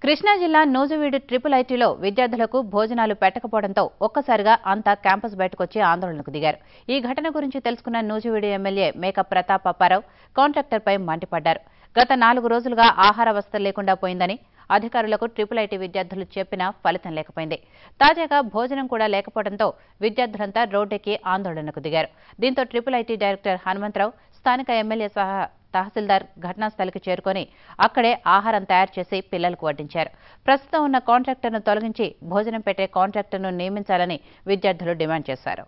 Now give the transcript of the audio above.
కృష్ణా జిల్లా నూజివీడు ట్రిపుల్ ఐటీలో విద్యార్థులకు భోజనాలు పెట్టకపోవడంతో ఒక్కసారిగా అంతా క్యాంపస్ బయటకొచ్చి ఆందోళనకు దిగారు. ఈ ఘటన గురించి తెలుసుకున్న నూజివీడు ఎమ్మెల్యే మేక ప్రతాప్ అప్పారావు కాంట్రాక్టర్పై మండిపడ్డారు. గత 4 రోజులుగా ఆహార వసతి లేకుండా పోయిందని, అధికారులకు ట్రిపుల్ ఐటీ విద్యార్థులు చెప్పినా ఫలితం లేకపోయింది. తాజాగా భోజనం కూడా లేకపోవడంతో విద్యార్థులంతా రోడ్డెక్కి ఆందోళనకు దిగారు. దీంతో ట్రిపుల్ ఐటీ డైరెక్టర్ హనుమంతరావు, స్థానిక ఎమ్మెల్యే సహా తహసీల్దార్ ఘటనాస్థలికి చేరుకొని అక్కడే ఆహారం తయారు చేసి పిల్లలకు వడ్డించారు. ప్రస్తుతం ఉన్న కాంట్రాక్టర్ను తొలగించి భోజనం పెట్టే కాంట్రాక్టర్ను నియమించాలని విద్యార్థులు డిమాండ్ చేశారు.